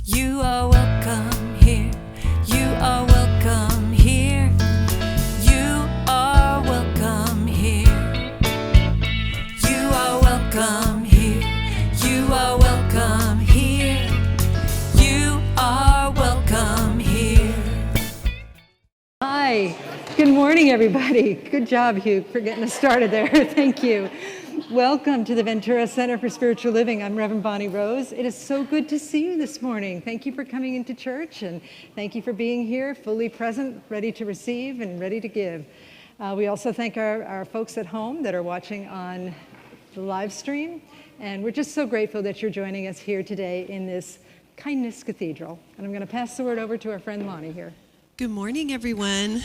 You are welcome here. You are welcome here. You are welcome here. You are welcome here. You are welcome here. You are welcome here. Hi. Good morning, everybody. Good job, Hugh, for getting us started there. Thank you. Welcome to the Ventura Center for Spiritual Living. I'm Reverend Bonnie Rose. It is so good to see you this morning. Thank you for coming into church, and thank you for being here, fully present, ready to receive and ready to give. We also thank our folks at home that are watching on the live stream, and we're just so grateful that you're joining us here today in this Kindness Cathedral. And I'm going to pass the word over to our friend Lonnie here. Good morning, everyone.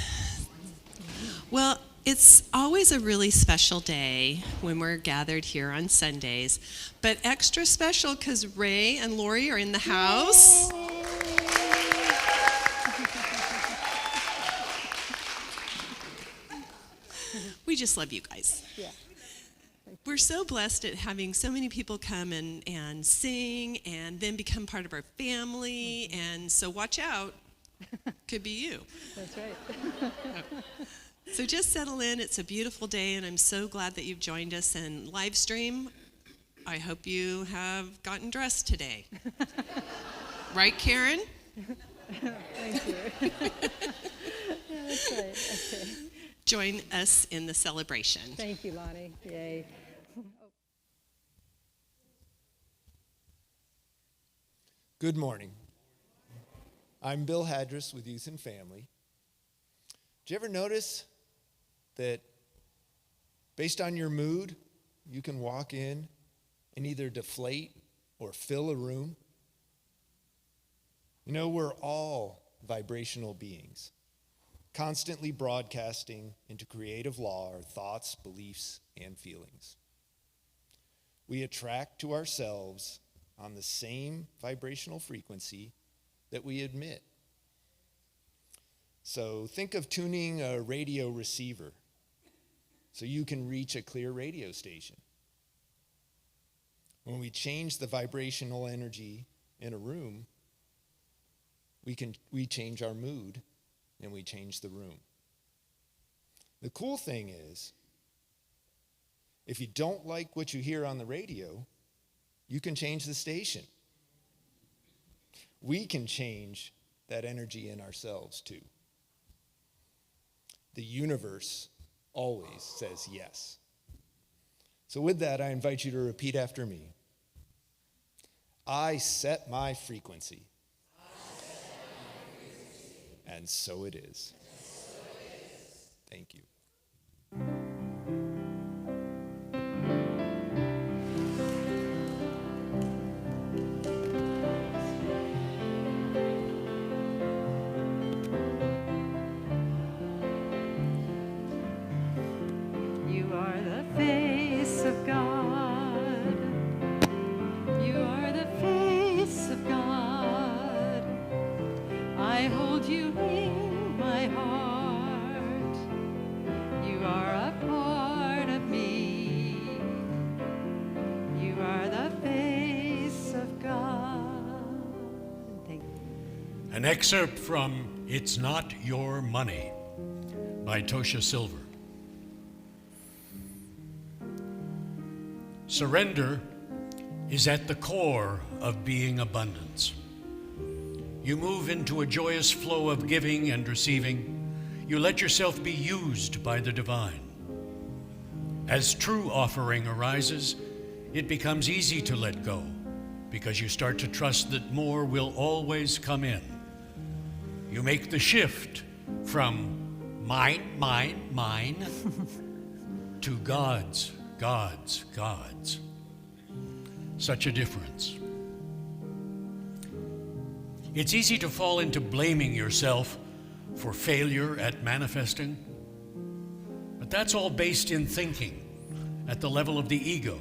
Well, it's always a really special day when we're gathered here on Sundays, but extra special because Ray and Lori are in the house. We just love you guys. Yeah. We're so blessed at having so many people come and sing and then become part of our family, and so watch out. Could be you. That's right. So just settle in. It's a beautiful day, and I'm so glad that you've joined us. And live stream, I hope you have gotten dressed today. Right, Karen? Thank you. Yeah, that's right. Okay. Join us in the celebration. Thank you, Lonnie. Yay. Good morning. I'm Bill Hadris with Youth and Family. Did you ever notice that based on your mood, you can walk in and either deflate or fill a room? You know, we're all vibrational beings, constantly broadcasting into creative law our thoughts, beliefs, and feelings. We attract to ourselves on the same vibrational frequency that we emit. So think of tuning a radio receiver so you can reach a clear radio station. When we change the vibrational energy in a room, we change our mood and we change the room. The cool thing is, if you don't like what you hear on the radio, you can change the station. We can change that energy in ourselves too. The universe always says yes. So with that, I invite you to repeat after me. I set my frequency. And so it is. Thank you. An excerpt from It's Not Your Money by Tosha Silver. Surrender is at the core of being abundance. You move into a joyous flow of giving and receiving. You let yourself be used by the divine. As true offering arises, it becomes easy to let go because you start to trust that more will always come in. You make the shift from mine, to God's. Such a difference. It's easy to fall into blaming yourself for failure at manifesting, but that's all based in thinking at the level of the ego.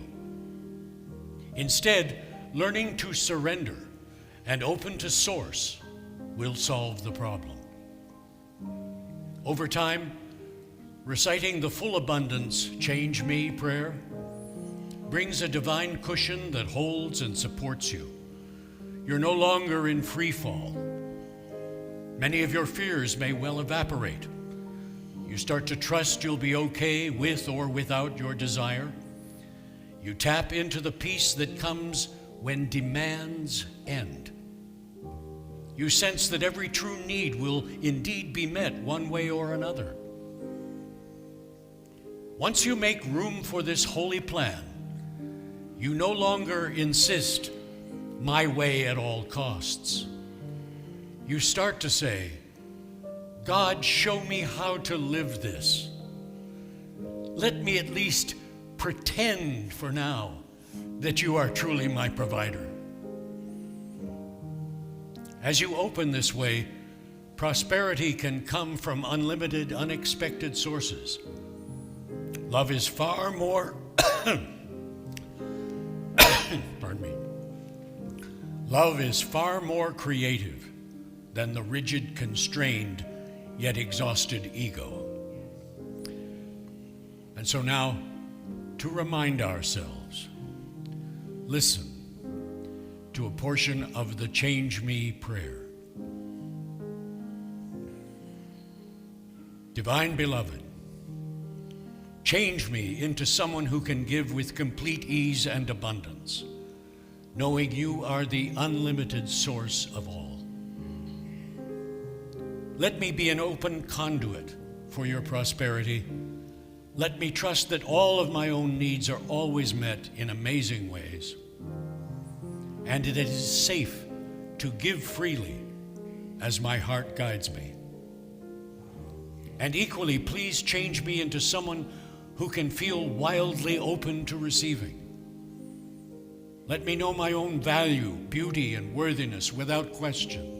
Instead, learning to surrender and open to source will solve the problem. Over time, reciting the full abundance "Change Me" prayer brings a divine cushion that holds and supports you. You're no longer in free fall. Many of your fears may well evaporate. You start to trust you'll be okay with or without your desire. You tap into the peace that comes when demands end. You sense that every true need will indeed be met one way or another. Once you make room for this holy plan, you no longer insist, my way at all costs. You start to say, God, show me how to live this. Let me at least pretend for now that you are truly my provider. As you open this way, prosperity can come from unlimited, unexpected sources. Love is far more, pardon me. Love is far more creative than the rigid, constrained, yet exhausted ego. And so now, to remind ourselves, listen to a portion of the Change Me prayer. Divine Beloved, change me into someone who can give with complete ease and abundance, knowing you are the unlimited source of all. Let me be an open conduit for your prosperity. Let me trust that all of my own needs are always met in amazing ways, and it is safe to give freely as my heart guides me. And equally, please change me into someone who can feel wildly open to receiving. Let me know my own value, beauty, and worthiness without question.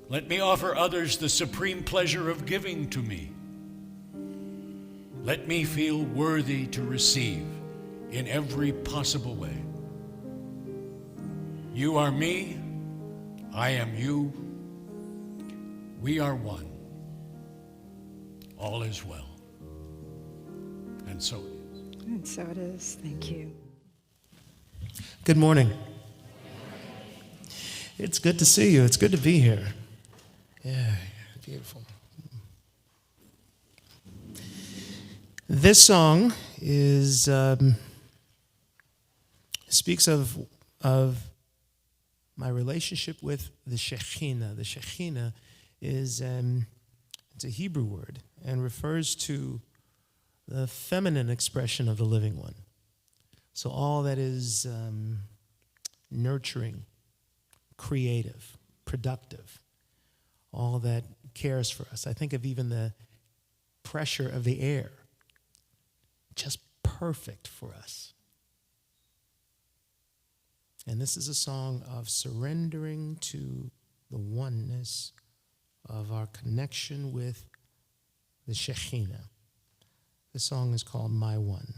Let me offer others the supreme pleasure of giving to me. Let me feel worthy to receive in every possible way. You are me, I am you, we are one. All is well. And so it is. And so it is. Thank you. Good morning. It's good to see you. It's good to be here. Yeah, beautiful. This song is speaks of my relationship with the Shekhinah. The Shekhinah is it's a Hebrew word and refers to the feminine expression of the living one. So all that is nurturing, creative, productive, all that cares for us. I think of even the pressure of the air, just perfect for us. And this is a song of surrendering to the oneness of our connection with the Shekhinah. The song is called My One.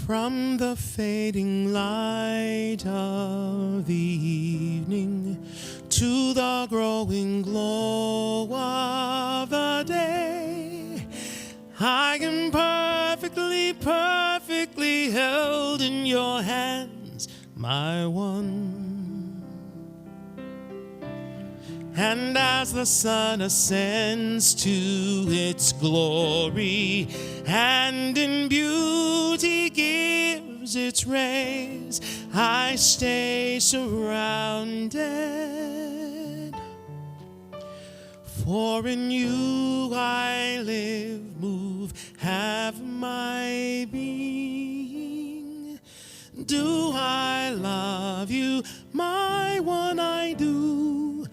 From the fading light of the evening to the growing glow of the day, I am perfectly held in your hands, my one. And as the sun ascends to its glory and in beauty gives its rays, I stay surrounded. For in you I live, move, have my being. Do I love you, my one? I do.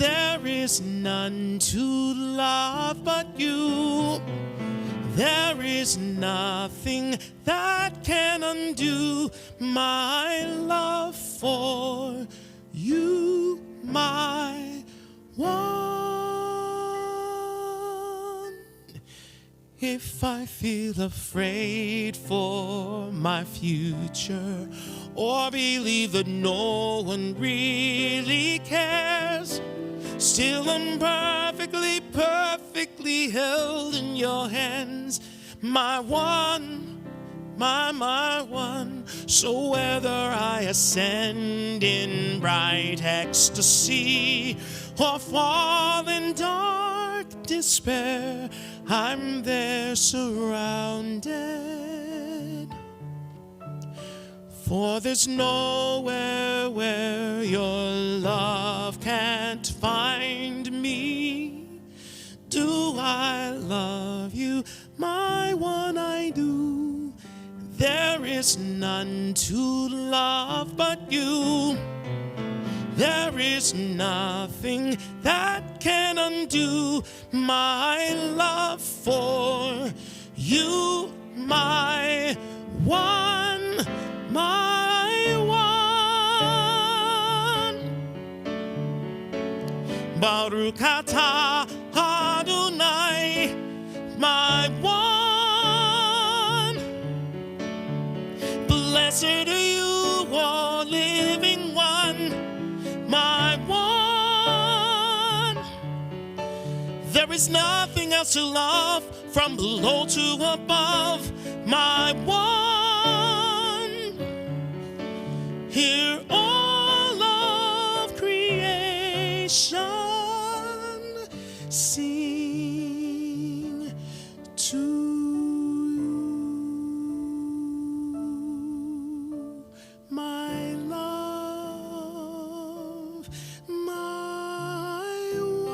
There is none to love but you. There is nothing that can undo my love for you, my one. If I feel afraid for my future, or believe that no one really cares, still I'm perfectly held in your hands, my one, my one. So whether I ascend in bright ecstasy or fall in dark despair, I'm there surrounded. For there's nowhere where your love can't find me. Do I love you, my one? I do. There is none to love but you. There is nothing that can undo my love for you, my one, my one. Baruch atah Adonai, my one. Blessed are you, O living one, my one. There is nothing else to love from below to above, my one. Hear all of creation sing to you, my love, my one.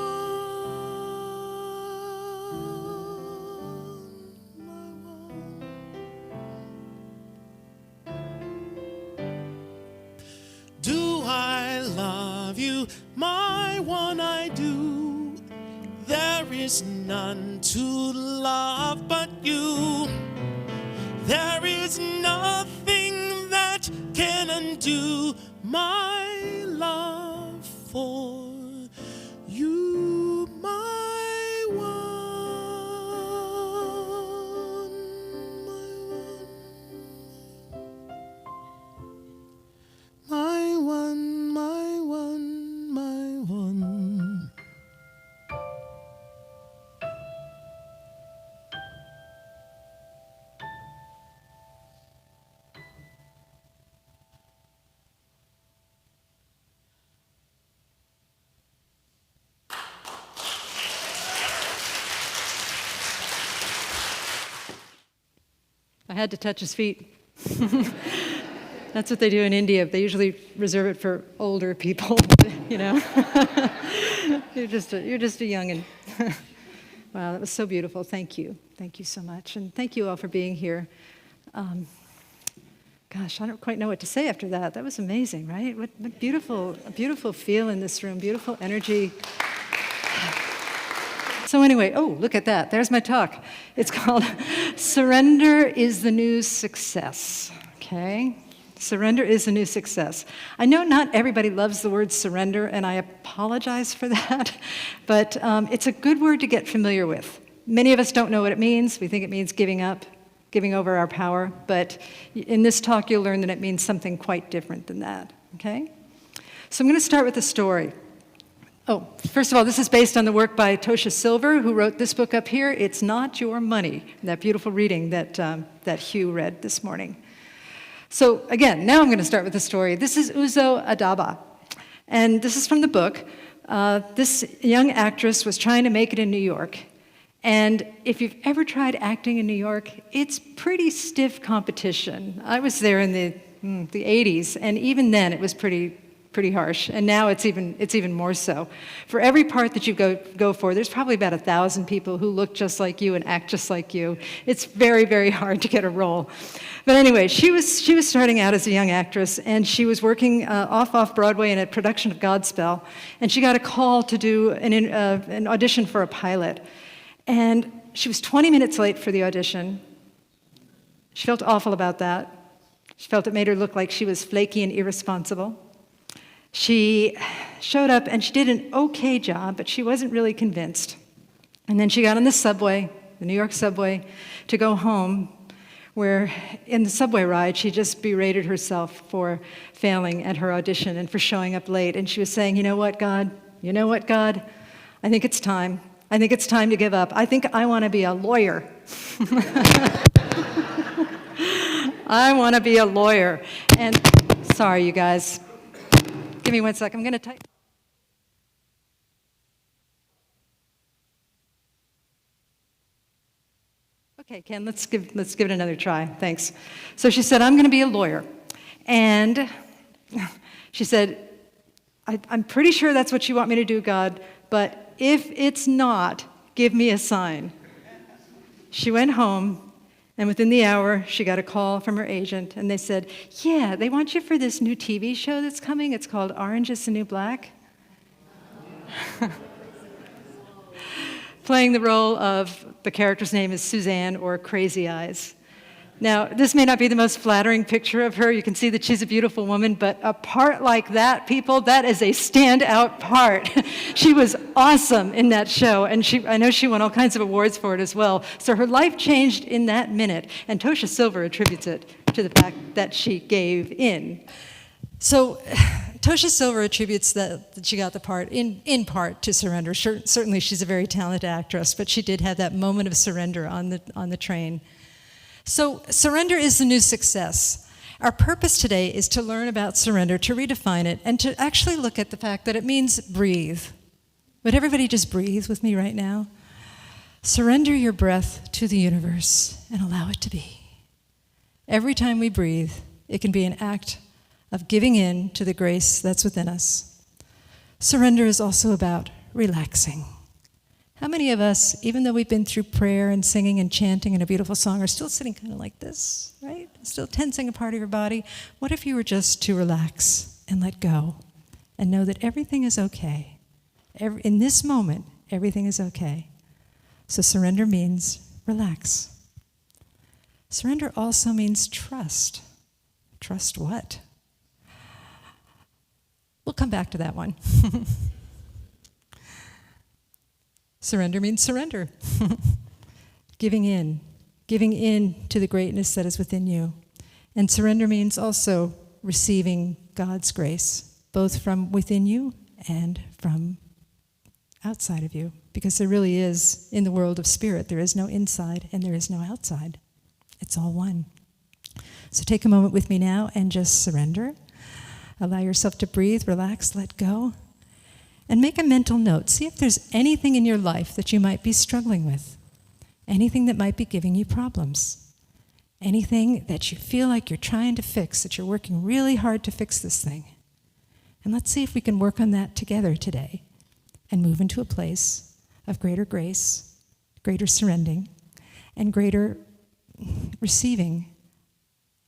Do I love you, my one? I do. There is none to love but you. There is nothing that can undo my love for you, my one, my one, my one, my one. I had to touch his feet. That's what they do in India. They usually reserve it for older people, you know. You're just a youngin'. Wow, that was so beautiful. Thank you. Thank you so much. And thank you all for being here. Gosh, I don't quite know what to say after that. That was amazing, right? What a beautiful feel in this room, beautiful energy. So anyway, oh, look at that. There's my talk. It's called Surrender is the New Success, okay? Surrender is the new success. I know not everybody loves the word surrender, and I apologize for that, but it's a good word to get familiar with. Many of us don't know what it means. We think it means giving up, giving over our power, but in this talk you'll learn that it means something quite different than that, okay? So I'm going to start with a story. Oh, first of all, this is based on the work by Tosha Silver, who wrote this book up here, It's Not Your Money, that beautiful reading that Hugh read this morning. So again, now I'm going to start with the story. This is Uzo Adaba, and this is from the book. This young actress was trying to make it in New York, and if you've ever tried acting in New York, it's pretty stiff competition. I was there in the 80s, and even then it was pretty pretty harsh. And now it's even more so. For every part that you go for, there's probably about 1,000 people who look just like you and act just like you. It's very, very hard to get a role. But anyway, she was starting out as a young actress, and she was working off Broadway in a production of Godspell, and she got a call to do an audition for a pilot. And she was 20 minutes late for the audition. She felt awful about that. She felt it made her look like she was flaky and irresponsible. She showed up and she did an okay job, but she wasn't really convinced. And then she got on the subway, the New York subway, to go home, where in the subway ride, she just berated herself for failing at her audition and for showing up late. And she was saying, you know what, God? I think it's time. I think it's time to give up. I think I want to be a lawyer. I want to be a lawyer. And sorry, you guys. Give me 1 sec. I'm going to type. Okay, Ken, let's give it another try. Thanks. So she said, I'm going to be a lawyer. And she said, I'm pretty sure that's what you want me to do, God, but if it's not, give me a sign. She went home. And within the hour, she got a call from her agent, and they said, yeah, they want you for this new TV show that's coming. It's called Orange is the New Black. Playing the role of, the character's name is Suzanne, or Crazy Eyes. Now, this may not be the most flattering picture of her. You can see that she's a beautiful woman, but a part like that, people, that is a standout part. She was awesome in that show, and I know she won all kinds of awards for it as well. So her life changed in that minute, and Tosha Silver attributes it to the fact that she gave in. So Tosha Silver attributes that she got the part in part to surrender. Certainly she's a very talented actress, but she did have that moment of surrender on the train. So surrender is the new success. Our purpose today is to learn about surrender, to redefine it, and to actually look at the fact that it means breathe. Would everybody just breathe with me right now? Surrender your breath to the universe and allow it to be. Every time we breathe, it can be an act of giving in to the grace that's within us. Surrender is also about relaxing. How many of us, even though we've been through prayer and singing and chanting and a beautiful song, are still sitting kind of like this, right? Still tensing a part of your body? What if you were just to relax and let go and know that everything is okay? In this moment, everything is okay. So surrender means relax. Surrender also means trust. Trust what? We'll come back to that one. Surrender means surrender. Giving in to the greatness that is within you. And surrender means also receiving God's grace, both from within you and from outside of you. Because there really is, in the world of spirit, there is no inside and there is no outside. It's all one. So take a moment with me now and just surrender. Allow yourself to breathe, relax, let go. And make a mental note. See if there's anything in your life that you might be struggling with. Anything that might be giving you problems. Anything that you feel like you're trying to fix, that you're working really hard to fix this thing. And let's see if we can work on that together today and move into a place of greater grace, greater surrendering, and greater receiving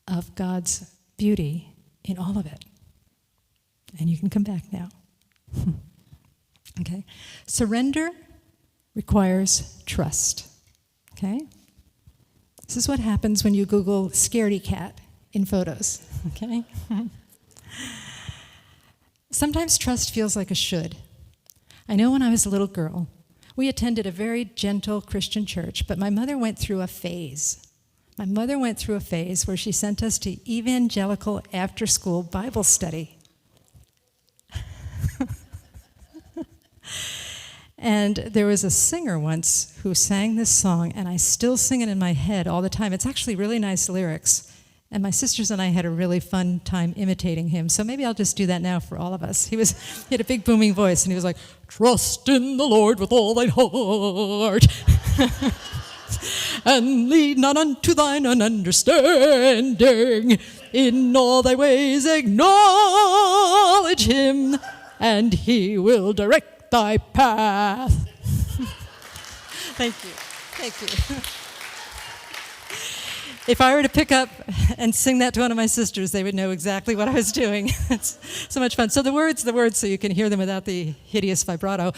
of God's beauty in all of it. And you can come back now. Okay? Surrender requires trust. Okay? This is what happens when you Google scaredy cat in photos. Okay? Sometimes trust feels like a should. I know when I was a little girl, we attended a very gentle Christian church, but my mother went through a phase. My mother went through a phase where she sent us to evangelical after-school Bible study. And there was a singer once who sang this song, and I still sing it in my head all the time. It's actually really nice lyrics. And my sisters and I had a really fun time imitating him. So maybe I'll just do that now for all of us. He had a big booming voice, and he was like, "Trust in the Lord with all thine heart, and lead not unto thine own understanding. In all thy ways acknowledge him, and he will direct thy path. Thank you. Thank you. If I were to pick up and sing that to one of my sisters, they would know exactly what I was doing. It's so much fun. So the words, so you can hear them without the hideous vibrato,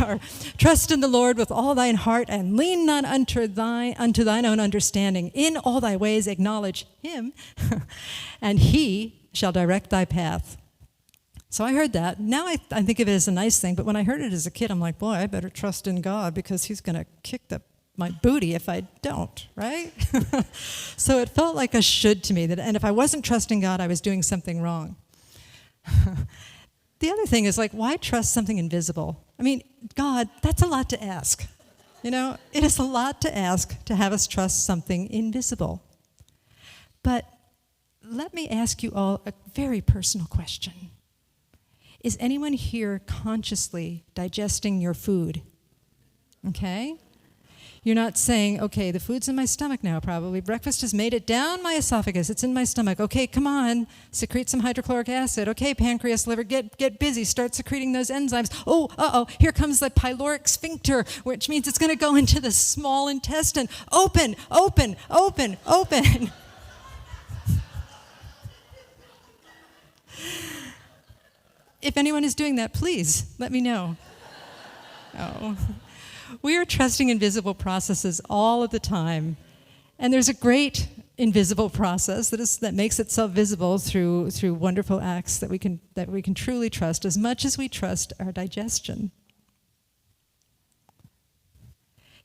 are trust in the Lord with all thine heart and lean not unto thine own understanding. In all thy ways acknowledge him, and he shall direct thy path. So I heard that. Now I think of it as a nice thing, but when I heard it as a kid, I'm like, boy, I better trust in God because he's going to kick my booty if I don't, right? So it felt like a should to me, and if I wasn't trusting God, I was doing something wrong. The other thing is, like, why trust something invisible? I mean, God, that's a lot to ask. You know, it is a lot to ask to have us trust something invisible. But let me ask you all a very personal question. Is anyone here consciously digesting your food? Okay? You're not saying, okay, the food's in my stomach now, probably. Breakfast has made it down my esophagus. It's in my stomach. Okay, come on, secrete some hydrochloric acid. Okay, pancreas, liver, get busy. Start secreting those enzymes. Oh, here comes the pyloric sphincter, which means it's going to go into the small intestine. Open. If anyone is doing that, please let me know. Oh. We are trusting invisible processes all of the time. And there's a great invisible process that makes itself visible through wonderful acts that we can truly trust as much as we trust our digestion.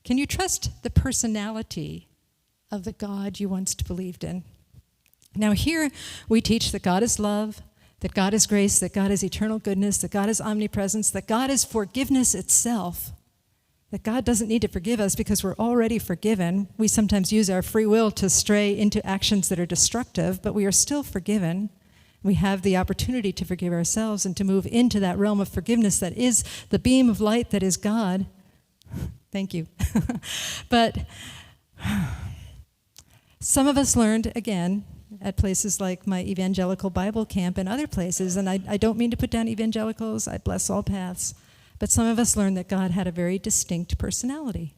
Can you trust the personality of the God you once believed in? Now here we teach that God is love, that God is grace, that God is eternal goodness, that God is omnipresence, that God is forgiveness itself. That God doesn't need to forgive us because we're already forgiven. We sometimes use our free will to stray into actions that are destructive, but we are still forgiven. We have the opportunity to forgive ourselves and to move into that realm of forgiveness that is the beam of light that is God. Thank you. But some of us learned, again, at places like my evangelical Bible camp and other places, and I don't mean to put down evangelicals, I bless all paths, but some of us learned that God had a very distinct personality.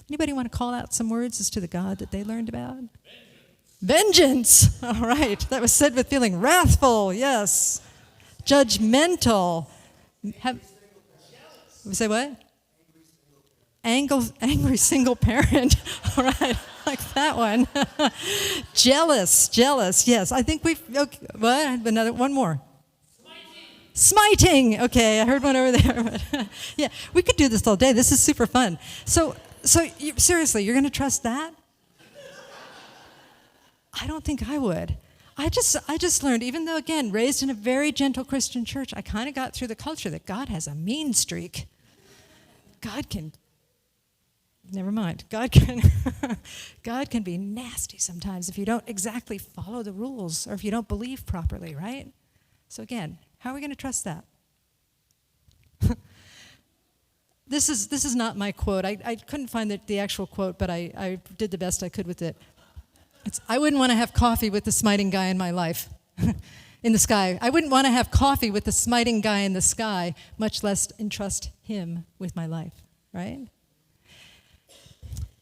Anybody want to call out some words as to the God that they learned about? Vengeance. All right. That was said with feeling. Wrathful. Yes. Judgmental. Say what? Angry single parent. All right. Like that one. Jealous. Yes. I think we've. Okay, what? One more. Smiting. Okay, I heard one over there. But yeah, we could do this all day. This is super fun. So seriously, you're going to trust that? I don't think I would. I just learned, even though, again, raised in a very gentle Christian church, I kind of got through the culture that God has a mean streak. Never mind. God can be nasty sometimes if you don't exactly follow the rules or if you don't believe properly, right? So again, how are we going to trust that? This is not my quote. I couldn't find the actual quote, but I did the best I could with it. I wouldn't want to have coffee with the smiting guy in my life, in the sky. I wouldn't want to have coffee with the smiting guy in the sky, much less entrust him with my life, right?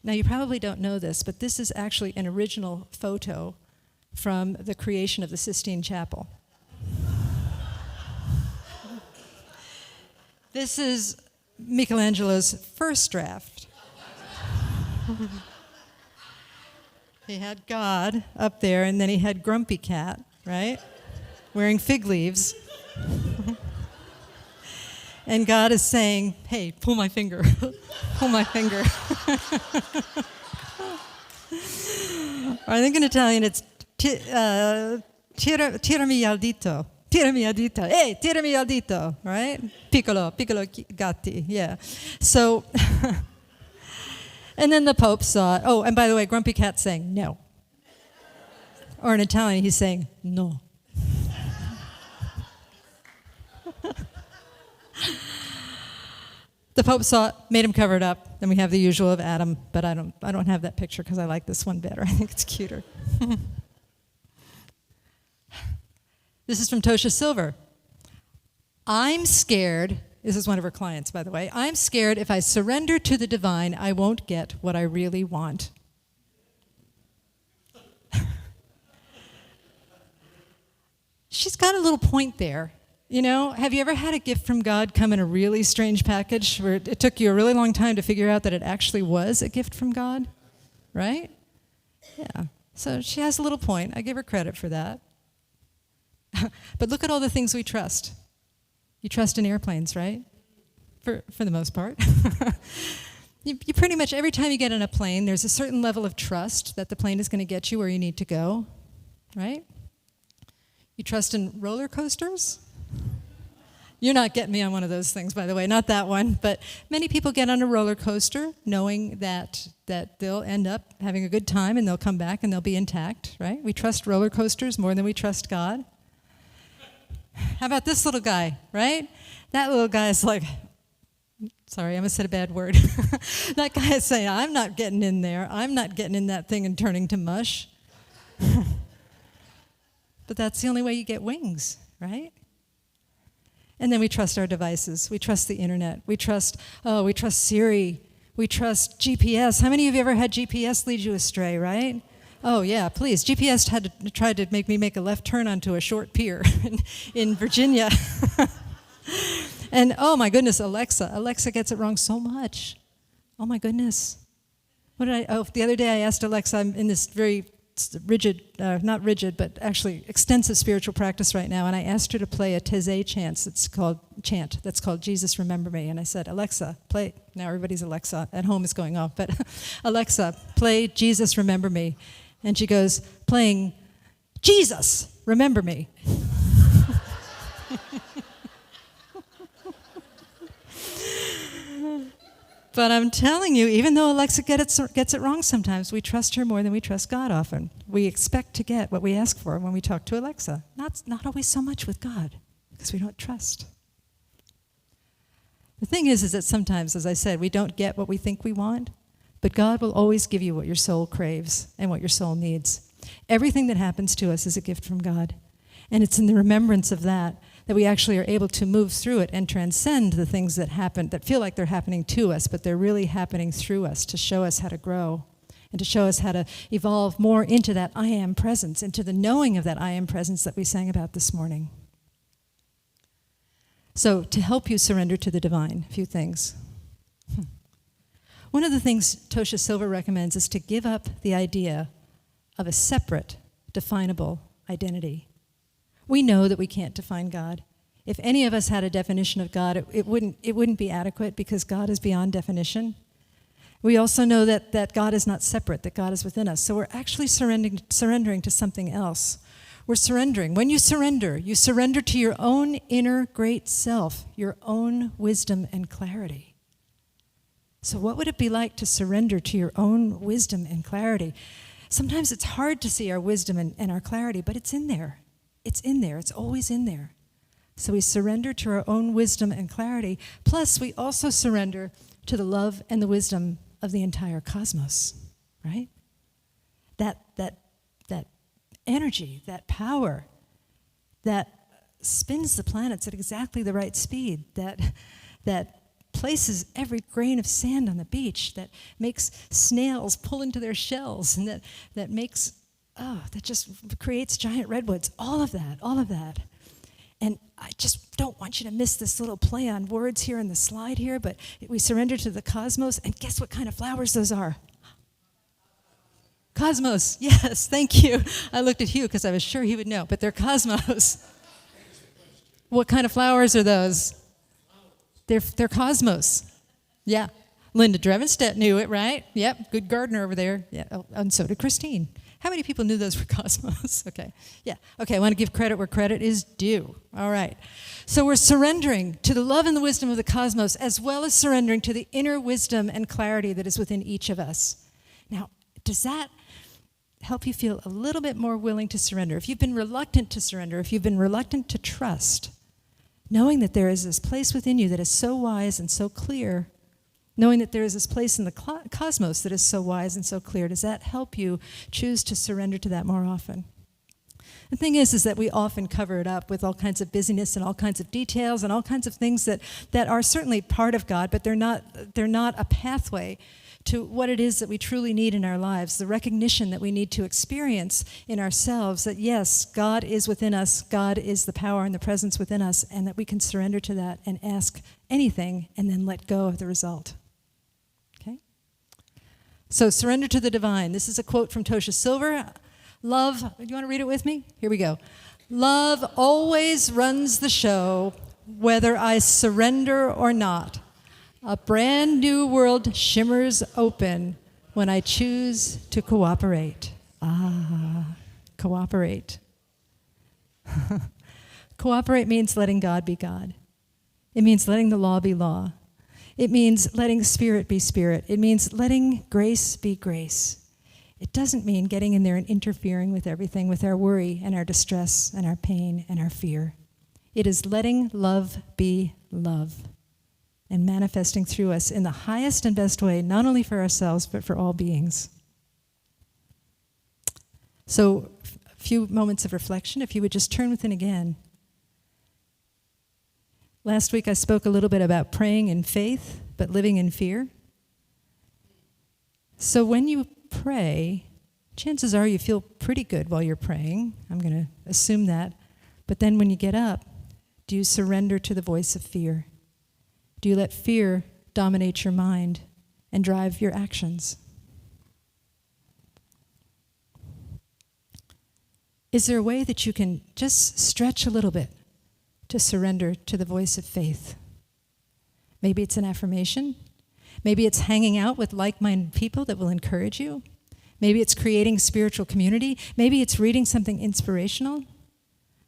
Now, you probably don't know this, but this is actually an original photo from the creation of the Sistine Chapel. This is Michelangelo's first draft. He had God up there, and then he had Grumpy Cat, right? Wearing fig leaves. And God is saying, hey, pull my finger. Pull my finger. Or I think in Italian it's tirami al dito. Tirami al dito. Hey, tirami al dito, right? Piccolo gatti, yeah. So, and then the Pope saw it. Oh, and by the way, Grumpy Cat's saying no. Or in Italian, he's saying no. The Pope saw it, made him cover it up. Then we have the usual of Adam, but I don't have that picture because I like this one better. I think it's cuter. This is from Tosha Silver. I'm scared, this is one of her clients, by the way, I'm scared if I surrender to the divine, I won't get what I really want. She's got a little point there. You know, have you ever had a gift from God come in a really strange package where it took you a really long time to figure out that it actually was a gift from God? Right? Yeah. So she has a little point. I give her credit for that. But look at all the things we trust. You trust in airplanes, right? For the most part. You pretty much, every time you get on a plane, there's a certain level of trust that the plane is going to get you where you need to go, right? You trust in roller coasters? You're not getting me on one of those things, by the way, not that one. But many people get on a roller coaster knowing that they'll end up having a good time and they'll come back and they'll be intact, right? We trust roller coasters more than we trust God. How about this little guy, right? That little guy is like, sorry, I almost said a bad word. That guy is saying, I'm not getting in there. I'm not getting in that thing and turning to mush. But that's the only way you get wings, right? And then we trust our devices. We trust the internet. We trust Siri. We trust GPS. How many of you ever had GPS lead you astray, right? Oh, yeah, please. GPS had to try to make me make a left turn onto a short pier in Virginia. And, oh, my goodness, Alexa. Alexa gets it wrong so much. Oh, my goodness. The other day I asked Alexa, I'm in this very rigid, not rigid, but actually extensive spiritual practice right now, and I asked her to play a Taizé chant that's called Jesus Remember Me, and I said, Alexa, play, now everybody's Alexa at home is going off, but Alexa, play Jesus Remember Me, and she goes, playing Jesus Remember Me. But I'm telling you, even though Alexa gets it wrong sometimes, we trust her more than we trust God often. We expect to get what we ask for when we talk to Alexa. Not always so much with God, because we don't trust. The thing is that sometimes, as I said, we don't get what we think we want, but God will always give you what your soul craves and what your soul needs. Everything that happens to us is a gift from God. And it's in the remembrance of that we actually are able to move through it and transcend the things that happen, that feel like they're happening to us, but they're really happening through us to show us how to grow and to show us how to evolve more into that I am presence, into the knowing of that I am presence that we sang about this morning. So to help you surrender to the divine, a few things. One of the things Tosha Silver recommends is to give up the idea of a separate, definable identity. We know that we can't define God. If any of us had a definition of God, it wouldn't be adequate because God is beyond definition. We also know that God is not separate, that God is within us. So we're actually surrendering to something else. We're surrendering. When you surrender to your own inner great self, your own wisdom and clarity. So what would it be like to surrender to your own wisdom and clarity? Sometimes it's hard to see our wisdom and our clarity, but it's in there. It's in there. It's always in there. So we surrender to our own wisdom and clarity. Plus, we also surrender to the love and the wisdom of the entire cosmos, right? That energy, that power that spins the planets at exactly the right speed, that places every grain of sand on the beach, that makes snails pull into their shells, and that makes that just creates giant redwoods, all of that. And I just don't want you to miss this little play on words here in the slide here, but we surrender to the cosmos, and guess what kind of flowers those are? Cosmos, yes, thank you. I looked at Hugh because I was sure he would know, but they're cosmos. What kind of flowers are those? They're cosmos. Yeah. Linda Drevenstedt knew it, right? Yep, good gardener over there. Yeah, and so did Christine. How many people knew those were cosmos? Okay, yeah. Okay, I want to give credit where credit is due. All right. So we're surrendering to the love and the wisdom of the cosmos, as well as surrendering to the inner wisdom and clarity that is within each of us. Now, does that help you feel a little bit more willing to surrender? If you've been reluctant to surrender, if you've been reluctant to trust, knowing that there is this place within you that is so wise and so clear, knowing that there is this place in the cosmos that is so wise and so clear, does that help you choose to surrender to that more often? The thing is that we often cover it up with all kinds of busyness and all kinds of details and all kinds of things that are certainly part of God, but they're not a pathway to what it is that we truly need in our lives, the recognition that we need to experience in ourselves that, yes, God is within us, God is the power and the presence within us, and that we can surrender to that and ask anything and then let go of the result. Okay? So, surrender to the divine. This is a quote from Tosha Silver. Love, do you want to read it with me? Here we go. Love always runs the show, whether I surrender or not. A brand new world shimmers open when I choose to cooperate. Cooperate. Cooperate means letting God be God. It means letting the law be law. It means letting spirit be spirit. It means letting grace be grace. It doesn't mean getting in there and interfering with everything, with our worry and our distress and our pain and our fear. It is letting love be love and manifesting through us in the highest and best way, not only for ourselves, but for all beings. So, a few moments of reflection, if you would just turn within again. Last week I spoke a little bit about praying in faith, but living in fear. So when you pray, chances are you feel pretty good while you're praying. I'm going to assume that. But then when you get up, do you surrender to the voice of fear? Do you let fear dominate your mind and drive your actions? Is there a way that you can just stretch a little bit to surrender to the voice of faith? Maybe it's an affirmation. Maybe it's hanging out with like-minded people that will encourage you. Maybe it's creating spiritual community. Maybe it's reading something inspirational.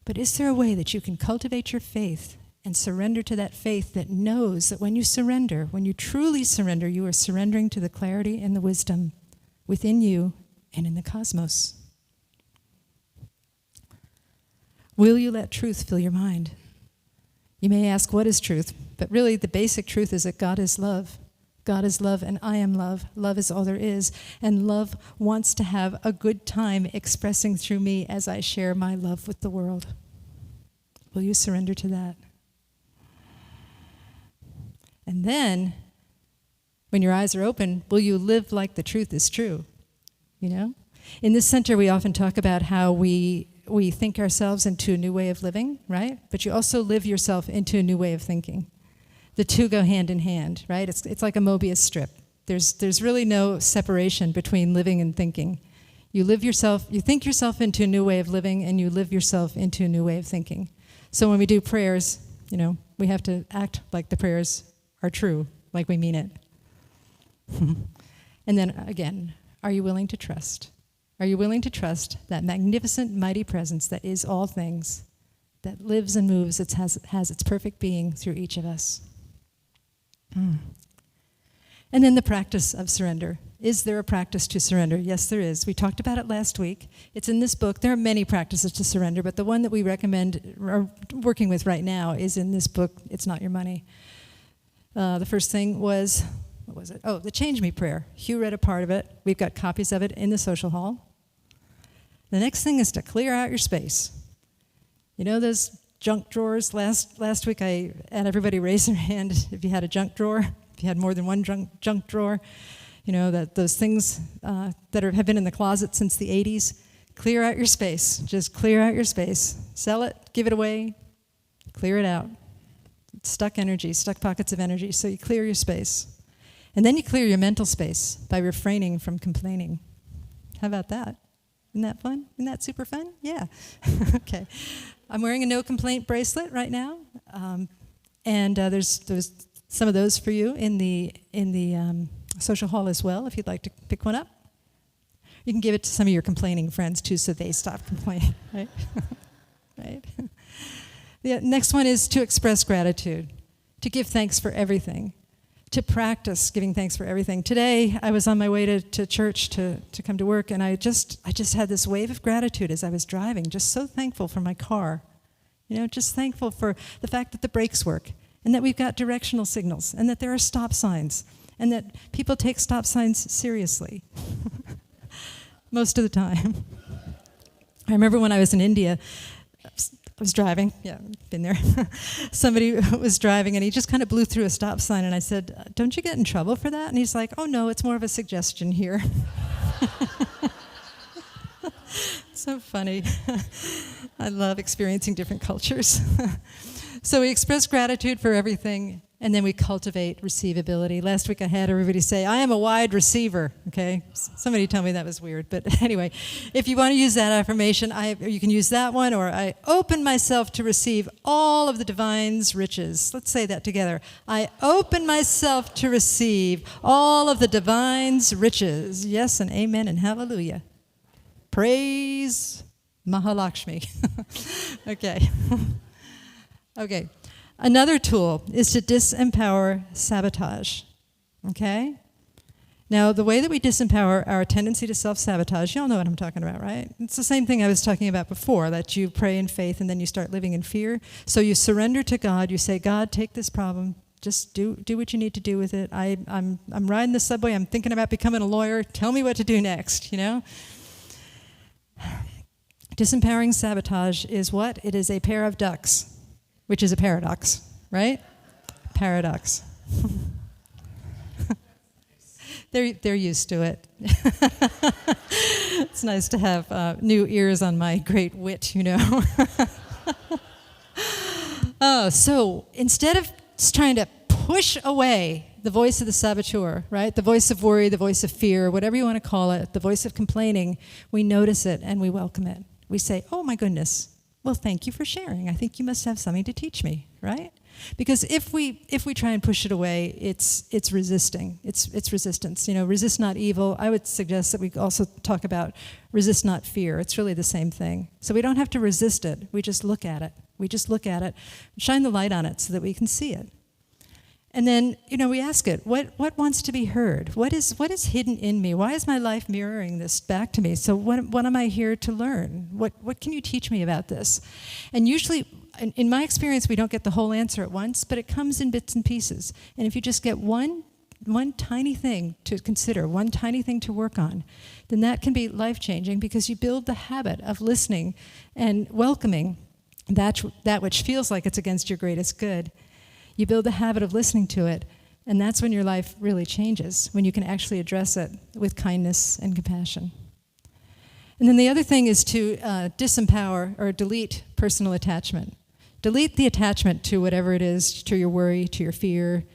But is there a way that you can cultivate your faith and surrender to that faith that knows that when you surrender, when you truly surrender, you are surrendering to the clarity and the wisdom within you and in the cosmos? Will you let truth fill your mind? You may ask, what is truth? But really, the basic truth is that God is love. God is love and I am love. Love is all there is. And love wants to have a good time expressing through me as I share my love with the world. Will you surrender to that? And then, when your eyes are open, will you live like the truth is true? You know? In this center, we often talk about how we think ourselves into a new way of living, right? But you also live yourself into a new way of thinking. The two go hand in hand, right? It's like a Mobius strip. There's really no separation between living and thinking. You think yourself into a new way of living, and you live yourself into a new way of thinking. So when we do prayers, we have to act like the prayers are true, like we mean it. And then again, are you willing to trust? Are you willing to trust that magnificent, mighty presence that is all things, that lives and moves, that has its perfect being through each of us? And then the practice of surrender. Is there a practice to surrender? Yes, there is. We talked about it last week. It's in this book. There are many practices to surrender, but the one that we recommend or working with right now is in this book, It's Not Your Money. The first thing was, what was it? Oh, the Change Me prayer. Hugh read a part of it. We've got copies of it in the social hall. The next thing is to clear out your space. You know those junk drawers? Last week I had everybody raise their hand if you had a junk drawer, if you had more than one junk drawer. Those things that have been in the closet since the 80s. Clear out your space. Just clear out your space. Sell it, give it away, clear it out. Stuck pockets of energy, so you clear your space. And then you clear your mental space by refraining from complaining. How about that? Isn't that fun? Isn't that super fun? Yeah. Okay. I'm wearing a no complaint bracelet right now, and there's some of those for you in the social hall as well, if you'd like to pick one up. You can give it to some of your complaining friends too, so they stop complaining. Right? Right. The next one is to express gratitude, to give thanks for everything, to practice giving thanks for everything. Today, I was on my way to church to come to work, and I just had this wave of gratitude as I was driving, just so thankful for my car. Just thankful for the fact that the brakes work, and that we've got directional signals, and that there are stop signs, and that people take stop signs seriously most of the time. I remember when I was in India, I was driving, been there. Somebody was driving and he just kind of blew through a stop sign and I said, "Don't you get in trouble for that?" And he's like, "Oh no, it's more of a suggestion here." So funny. I love experiencing different cultures. So we express gratitude for everything, and then we cultivate receivability. Last week I had everybody say, "I am a wide receiver," okay? Somebody told me that was weird, but anyway, if you want to use that affirmation, you can use that one, or I open myself to receive all of the divine's riches. Let's say that together. I open myself to receive all of the divine's riches. Yes, and amen, and hallelujah. Praise Mahalakshmi. Okay. Okay. Another tool is to disempower sabotage. Okay? Now, the way that we disempower our tendency to self-sabotage, you all know what I'm talking about, right? It's the same thing I was talking about before, that you pray in faith and then you start living in fear. So you surrender to God. You say, "God, take this problem. Just do what you need to do with it. I'm riding the subway. I'm thinking about becoming a lawyer. Tell me what to do next," you know? Disempowering sabotage is what? It is a pair of ducks, which is a paradox, right? Paradox. They're used to it. It's nice to have new ears on my great wit, you know. So instead of trying to push away the voice of the saboteur, right? The voice of worry, the voice of fear, whatever you want to call it, the voice of complaining, we notice it and we welcome it. We say, "Oh my goodness, well, thank you for sharing. I think you must have something to teach me," right? Because if we try and push it away, it's resisting. It's resistance. You know, resist not evil. I would suggest that we also talk about resist not fear. It's really the same thing. So we don't have to resist it. We just look at it. We just look at it, shine the light on it so that we can see it. And then, you know, we ask it, what wants to be heard? What is hidden in me? Why is my life mirroring this back to me? So what am I here to learn? What can you teach me about this? And usually, in my experience, we don't get the whole answer at once, but it comes in bits and pieces. And if you just get one tiny thing to consider, one tiny thing to work on, then that can be life-changing because you build the habit of listening and welcoming that which feels like it's against your greatest good. You build the habit of listening to it, and that's when your life really changes, when you can actually address it with kindness and compassion. And then the other thing is to disempower or delete personal attachment. Delete the attachment to whatever it is, to your worry, to your fear.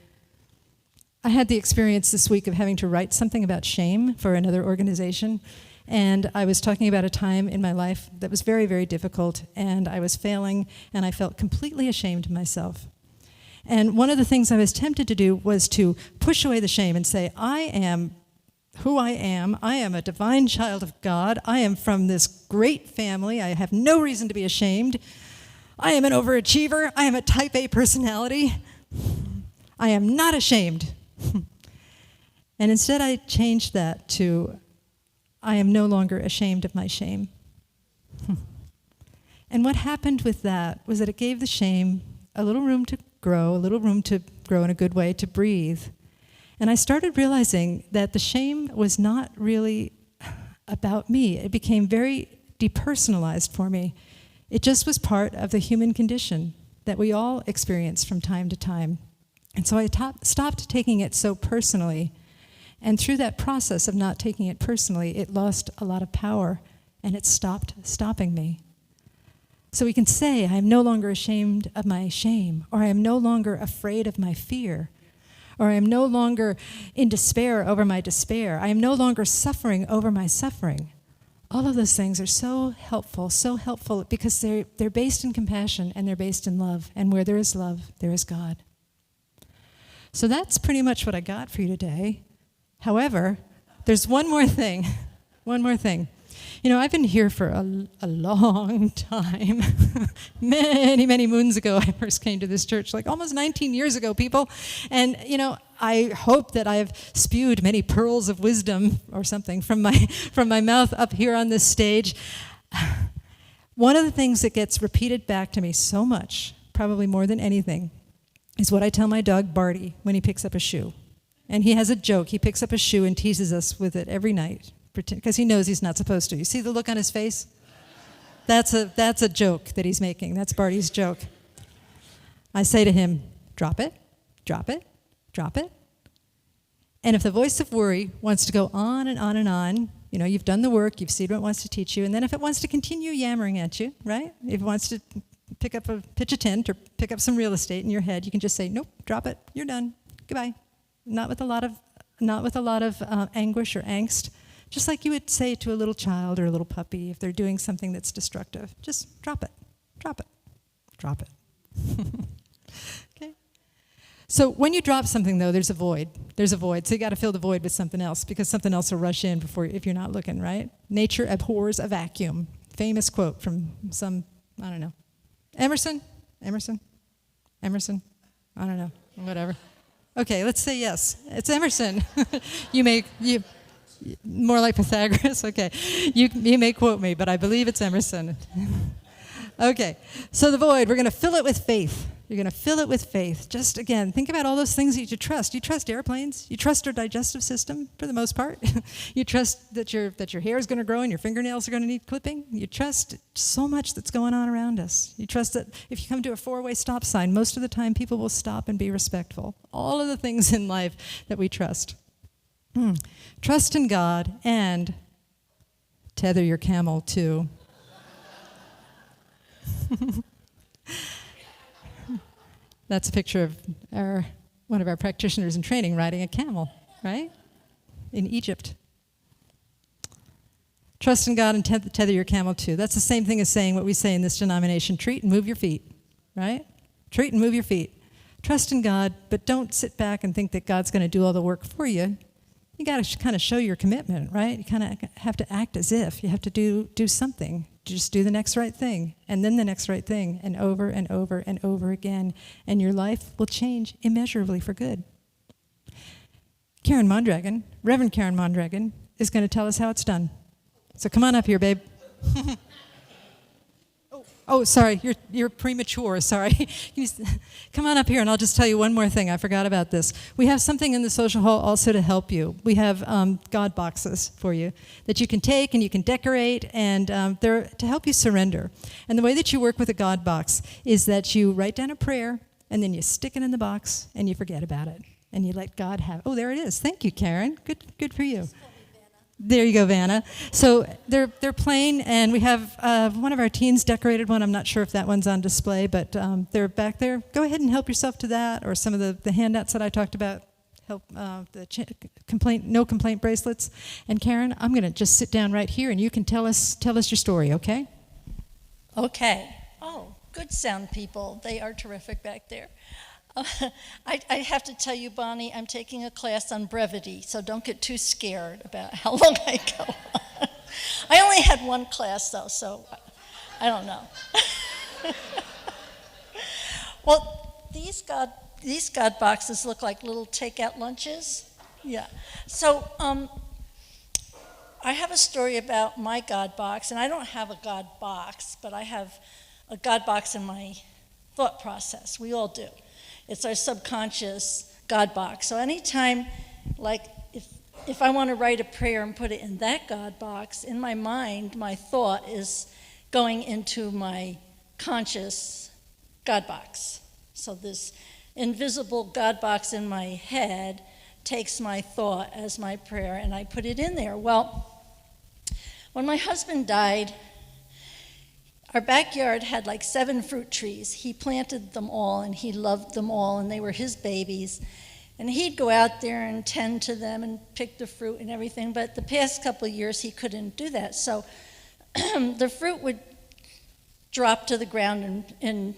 I had the experience this week of having to write something about shame for another organization, and I was talking about a time in my life that was very, very difficult, and I was failing, and I felt completely ashamed of myself. And one of the things I was tempted to do was to push away the shame and say, "I am who I am. I am a divine child of God. I am from this great family. I have no reason to be ashamed. I am an overachiever. I am a type A personality. I am not ashamed." And instead I changed that to, "I am no longer ashamed of my shame." And what happened with that was that it gave the shame a little room to grow, in a good way, to breathe. And I started realizing that the shame was not really about me. It became very depersonalized for me. It just was part of the human condition that we all experience from time to time. And so I stopped taking it so personally. And through that process of not taking it personally, it lost a lot of power, and it stopped stopping me. So we can say, "I am no longer ashamed of my shame," or "I am no longer afraid of my fear," or "I am no longer in despair over my despair. I am no longer suffering over my suffering." All of those things are so helpful because they're based in compassion and they're based in love. And where there is love, there is God. So that's pretty much what I got for you today. However, there's one more thing. You know, I've been here for a long time. Many, many moons ago, I first came to this church, like almost 19 years ago, people. And, you know, I hope that I've spewed many pearls of wisdom or something from my mouth up here on this stage. One of the things that gets repeated back to me so much, probably more than anything, is what I tell my dog Barty when he picks up a shoe. And he has a joke. He picks up a shoe and teases us with it every night, because he knows he's not supposed to. You see the look on his face? That's a joke that he's making. That's Barty's joke. I say to him, drop it, drop it, drop it. And if the voice of worry wants to go on and on and on, you know, you've done the work, you've seen what it wants to teach you, and then if it wants to continue yammering at you, right? If it wants to pitch a tent or pick up some real estate in your head, you can just say, nope, drop it, you're done, goodbye. Not with a lot of anguish or angst, just like you would say to a little child or a little puppy if they're doing something that's destructive. Just drop it, drop it, drop it. Okay. So when you drop something, though, there's a void. There's a void. So you got to fill the void with something else because something else will rush in if you're not looking, right? Nature abhors a vacuum. Famous quote from some, I don't know, Emerson? I don't know, whatever. Okay, let's say yes. It's Emerson. you more like Pythagoras. Okay, you may quote me, but I believe it's Emerson. Okay, so the void, we're going to fill it with faith. You're going to fill it with faith. Just again, think about all those things that you trust. You trust airplanes. You trust your digestive system for the most part. You trust that your hair is going to grow and your fingernails are going to need clipping. You trust so much that's going on around us. You trust that if you come to a 4-way stop sign, most of the time people will stop and be respectful. All of the things in life that we trust. Trust in God and tether your camel to. That's a picture of one of our practitioners in training riding a camel, right? In Egypt. Trust in God and tether your camel too. That's the same thing as saying what we say in this denomination, treat and move your feet, right? Treat and move your feet. Trust in God, but don't sit back and think that God's going to do all the work for you. You got to kind of show your commitment, right? You kind of have to act as if. You have to do something. Just do the next right thing, and then the next right thing, and over and over and over again, and your life will change immeasurably for good. Karen Mondragon, Reverend Karen Mondragon, is going to tell us how it's done. So come on up here, babe. Oh, sorry, you're premature, sorry. Come on up here and I'll just tell you one more thing. I forgot about this. We have something in the social hall also to help you. We have God boxes for you that you can take and you can decorate, and they're to help you surrender. And the way that you work with a God box is that you write down a prayer and then you stick it in the box and you forget about it. And you let God have it. Oh, there it is. Thank you, Karen. Good for you. There you go, Vanna. So they're plain, and we have one of our teens decorated one. I'm not sure if that one's on display, but they're back there. Go ahead and help yourself to that, or some of the handouts that I talked about. Help no complaint bracelets. And Karen, I'm going to just sit down right here, and you can tell us your story, okay? Okay. Oh, good sound people. They are terrific back there. I have to tell you, Bonnie, I'm taking a class on brevity, so don't get too scared about how long I go on. I only had one class, though, so I don't know. Well, these God boxes look like little takeout lunches. Yeah. So I have a story about my God box, and I don't have a God box, but I have a God box in my thought process. We all do. It's our subconscious God box. So anytime, like if I want to write a prayer and put it in that God box, in my mind, my thought is going into my conscious God box. So this invisible God box in my head takes my thought as my prayer, and I put it in there. Well, when my husband died, our backyard had like 7 fruit trees. He planted them all, and he loved them all, and they were his babies. And he'd go out there and tend to them and pick the fruit and everything, but the past couple of years he couldn't do that. So the fruit would drop to the ground and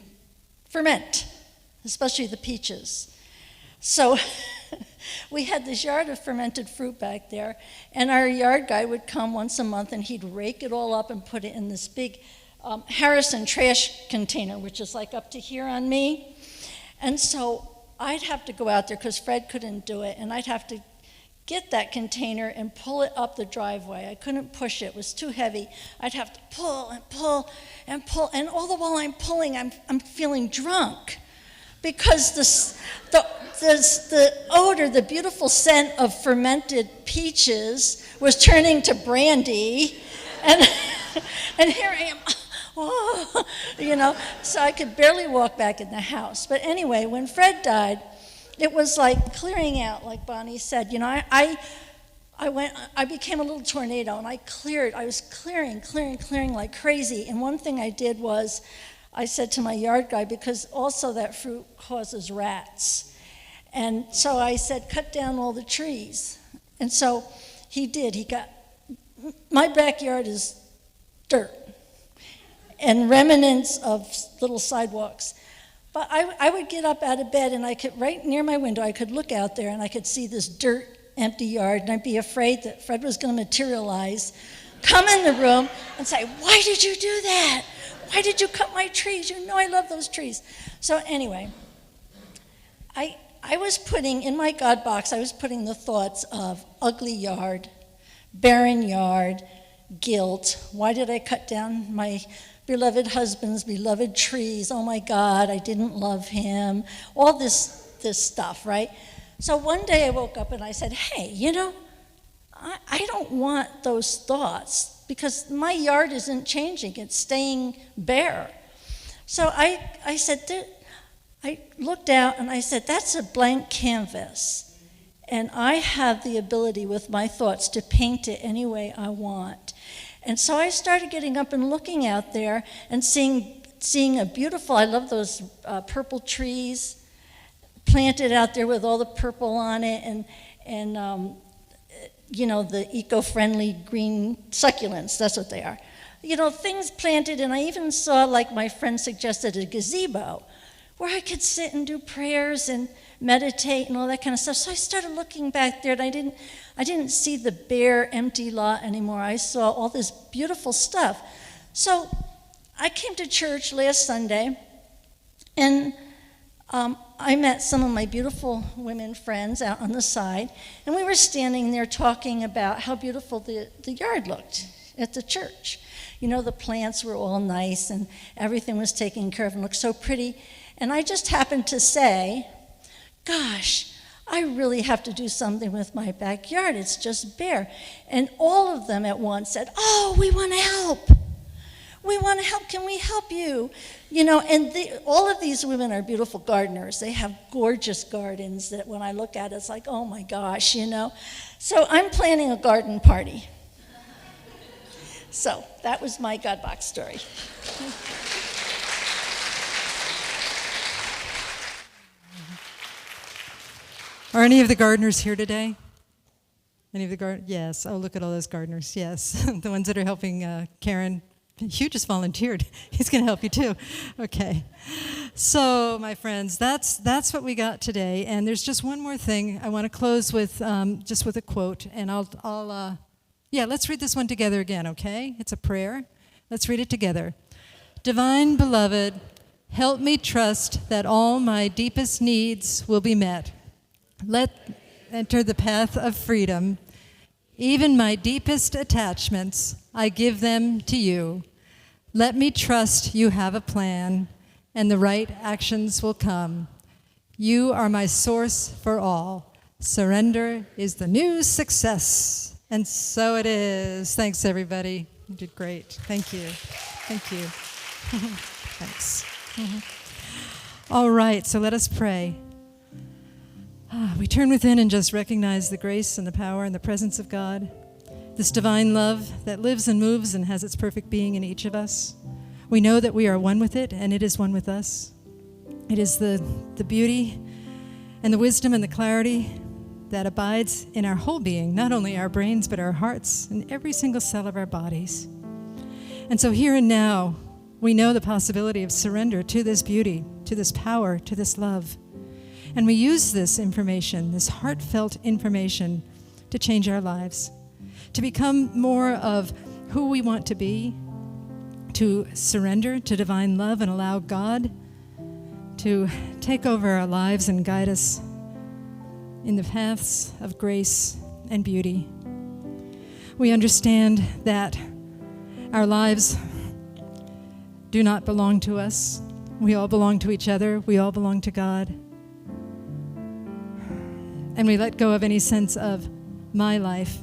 ferment, especially the peaches. So we had this yard of fermented fruit back there, and our yard guy would come once a month, and he'd rake it all up and put it in this big Harrison trash container, which is like up to here on me. And so I'd have to go out there because Fred couldn't do it, and I'd have to get that container and pull it up the driveway. I couldn't push it. It was too heavy. I'd have to pull and pull and pull, and all the while I'm pulling, I'm feeling drunk because the odor, the beautiful scent of fermented peaches was turning to brandy, and here I am oh, so I could barely walk back in the house. But anyway, when Fred died, it was like clearing out, like Bonnie said. I became a little tornado, and I was clearing like crazy. And one thing I did was, I said to my yard guy, because also that fruit causes rats. And so I said, cut down all the trees. And so he did. My backyard is dirt and remnants of little sidewalks. But I would get up out of bed, and right near my window, I could look out there, and I could see this dirt, empty yard, and I'd be afraid that Fred was going to materialize, come in the room, and say, why did you do that? Why did you cut my trees? You know I love those trees. So anyway, I was putting, in my God box, I was putting the thoughts of ugly yard, barren yard, guilt. Why did I cut down my beloved husband's beloved trees? Oh my God, I didn't love him. All this stuff, right? So one day I woke up and I said, hey, I don't want those thoughts because my yard isn't changing. It's staying bare. So I said, I looked out and I said, that's a blank canvas. And I have the ability with my thoughts to paint it any way I want. And so I started getting up and looking out there and seeing a beautiful, I love those purple trees planted out there with all the purple on it and the eco-friendly green succulents, that's what they are. Things planted, and I even saw, like my friend suggested, a gazebo where I could sit and do prayers and meditate and all that kind of stuff. So I started looking back there, and I didn't see the bare, empty lot anymore. I saw all this beautiful stuff. So I came to church last Sunday, and I met some of my beautiful women friends out on the side, and we were standing there talking about how beautiful the yard looked at the church. The plants were all nice, and everything was taken care of and looked so pretty. And I just happened to say, gosh, I really have to do something with my backyard. It's just bare. And all of them at once said, oh, we want to help. We want to help. Can we help you? All of these women are beautiful gardeners. They have gorgeous gardens that when I look at it, it's like, oh my gosh, So I'm planning a garden party. So that was my God box story. Are any of the gardeners here today? Any of the gardeners? Yes. Oh, look at all those gardeners. Yes. The ones that are helping Karen. Hugh just volunteered. He's going to help you too. Okay. So, my friends, that's what we got today. And there's just one more thing. I want to close with just with a quote. And let's read this one together again, okay? It's a prayer. Let's read it together. Divine Beloved, help me trust that all my deepest needs will be met. Let enter the path of freedom. Even my deepest attachments, I give them to you. Let me trust you have a plan, and the right actions will come. You are my source for all. Surrender is the new success. And so it is. Thanks, everybody. You did great. Thank you. Thank you. Thanks. All right, so let us pray. We turn within and just recognize the grace and the power and the presence of God, this divine love that lives and moves and has its perfect being in each of us. We know that we are one with it, and it is one with us. It is the beauty and the wisdom and the clarity that abides in our whole being, not only our brains, but our hearts and every single cell of our bodies. And so here and now, we know the possibility of surrender to this beauty, to this power, to this love. And we use this information, this heartfelt information, to change our lives, to become more of who we want to be, to surrender to divine love and allow God to take over our lives and guide us in the paths of grace and beauty. We understand that our lives do not belong to us. We all belong to each other. We all belong to God. And we let go of any sense of my life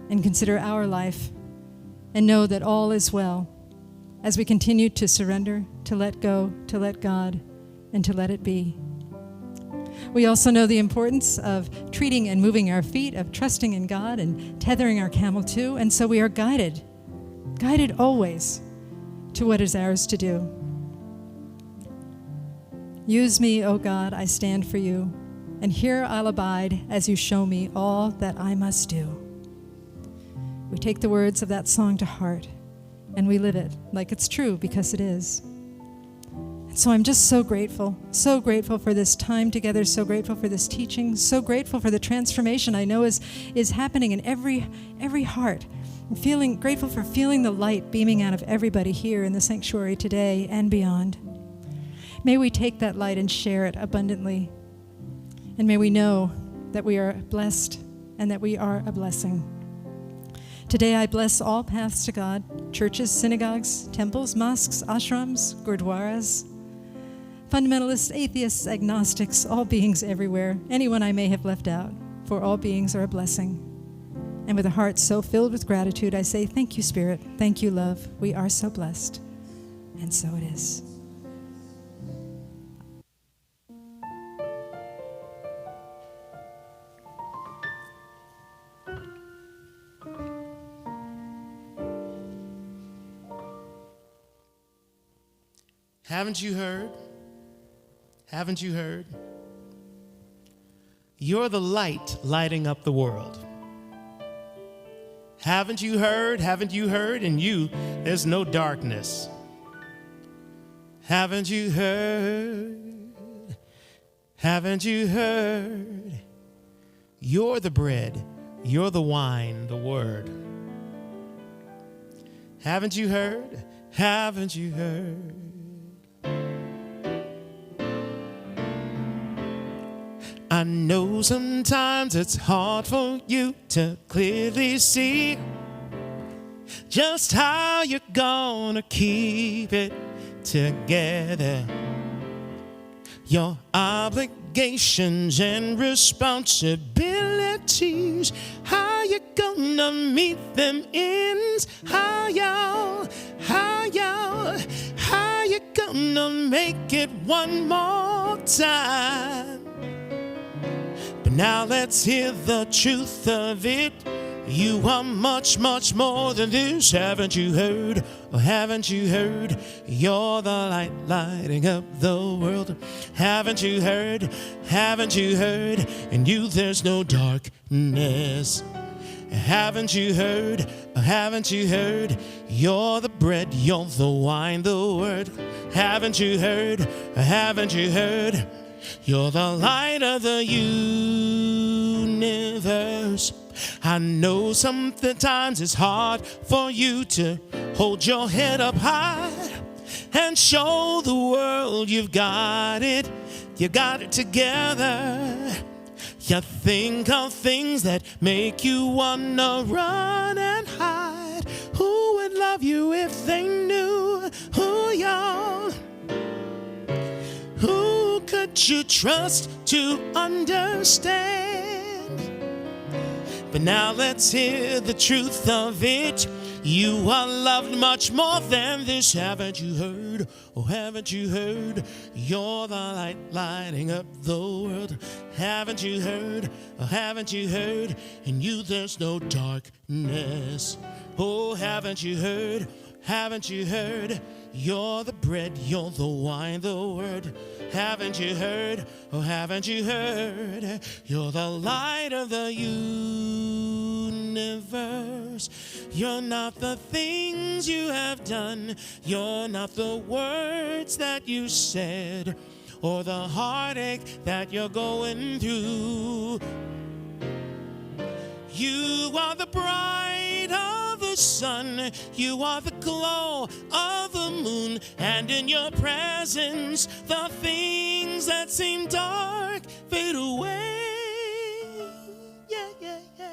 and consider our life and know that all is well. as we continue to surrender, to let go, to let God, and to let it be. We also know the importance of treating and moving our feet, of trusting in God and tethering our camel too, and so we are guided always to what is ours to do. Use me, O God, I stand for you, and here I'll abide as you show me all that I must do. We take the words of that song to heart, and we live it like it's true because it is. And so I'm just so grateful for this time together, so grateful for this teaching, so grateful for the transformation I know is happening in every heart. I'm grateful for feeling the light beaming out of everybody here in the sanctuary today and beyond. May we take that light and share it abundantly. And may we know that we are blessed and that we are a blessing. Today I bless all paths to God, churches, synagogues, temples, mosques, ashrams, gurdwaras, fundamentalists, atheists, agnostics, all beings everywhere, anyone I may have left out, for all beings are a blessing. And with a heart so filled with gratitude, I say, thank you, Spirit. Thank you, love. We are so blessed. And so it is. Haven't you heard? Haven't you heard? You're the light lighting up the world. Haven't you heard? Haven't you heard? In you, there's no darkness. Haven't you heard? Haven't you heard? You're the bread, you're the wine, the word. Haven't you heard? Haven't you heard? I know sometimes it's hard for you to clearly see just how you're gonna keep it together. Your obligations and responsibilities, how you gonna meet them ends, how you gonna make it one more time. But now let's hear the truth of it. You are much, much more than this. Haven't you heard? Or haven't you heard? You're the light lighting up the world. Haven't you heard? Haven't you heard? In you there's no darkness. Haven't you heard? Or haven't you heard? You're the bread, you're the wine, the word. Haven't you heard? Or haven't you heard? You're the light of the universe. I know sometimes it's hard for you to hold your head up high and show the world you've got it together. You think of things that make you wanna run and hide. Who would love you if they knew who you are? Who could you trust to understand? But now let's hear the truth of it. You are loved much more than this. Haven't you heard? Oh, haven't you heard? You're the light lighting up the world. Haven't you heard? Oh, haven't you heard? In you there's no darkness. Oh, haven't you heard? Haven't you heard? You're the bread, you're the wine, the word. Haven't you heard? Oh, haven't you heard? You're the light of the universe. You're not the things you have done. You're not the words that you said or the heartache that you're going through. You are the bright of the sun. You are the glow of the moon. And in your presence, the things that seem dark fade away. Yeah, yeah, yeah.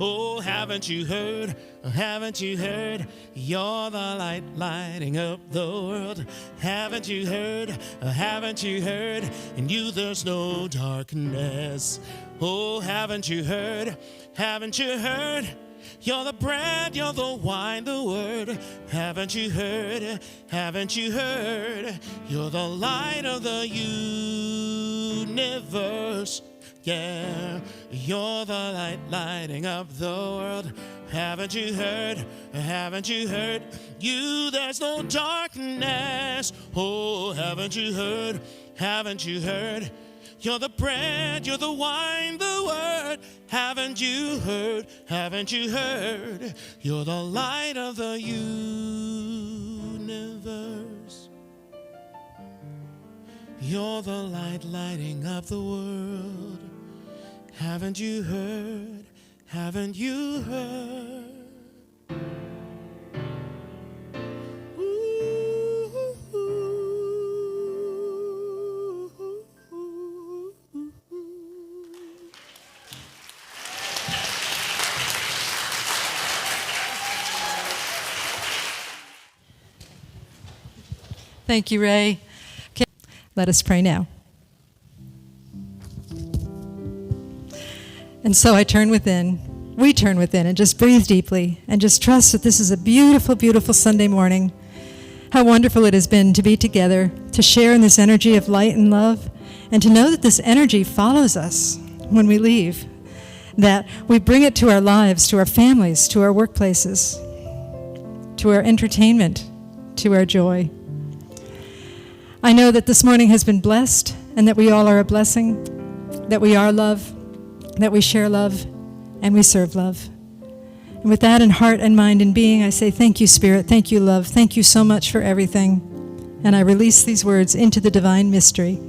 Oh, haven't you heard? Haven't you heard? You're the light lighting up the world. Haven't you heard? Haven't you heard? In you there's no darkness. Oh, haven't you heard? Haven't you heard? You're the bread, you're the wine, the word. Haven't you heard? Haven't you heard? You're the light of the universe. Yeah, you're the light lighting up the world. Haven't you heard? Haven't you heard? You, there's no darkness. Oh, haven't you heard? Haven't you heard? You're the bread, you're the wine, the word. Haven't you heard? Haven't you heard? You're the light of the universe. You're the light lighting up the world. Haven't you heard? Haven't you heard? Thank you, Ray. Okay, let us pray now. And so we turn within, and just breathe deeply, and just trust that this is a beautiful, beautiful Sunday morning. How wonderful it has been to be together, to share in this energy of light and love, and to know that this energy follows us when we leave, that we bring it to our lives, to our families, to our workplaces, to our entertainment, to our joy. I know that this morning has been blessed, and that we all are a blessing, that we are love, that we share love, and we serve love. And with that in heart and mind and being, I say thank you, Spirit, thank you, love, thank you so much for everything. And I release these words into the divine mystery.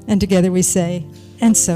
And together we say, and so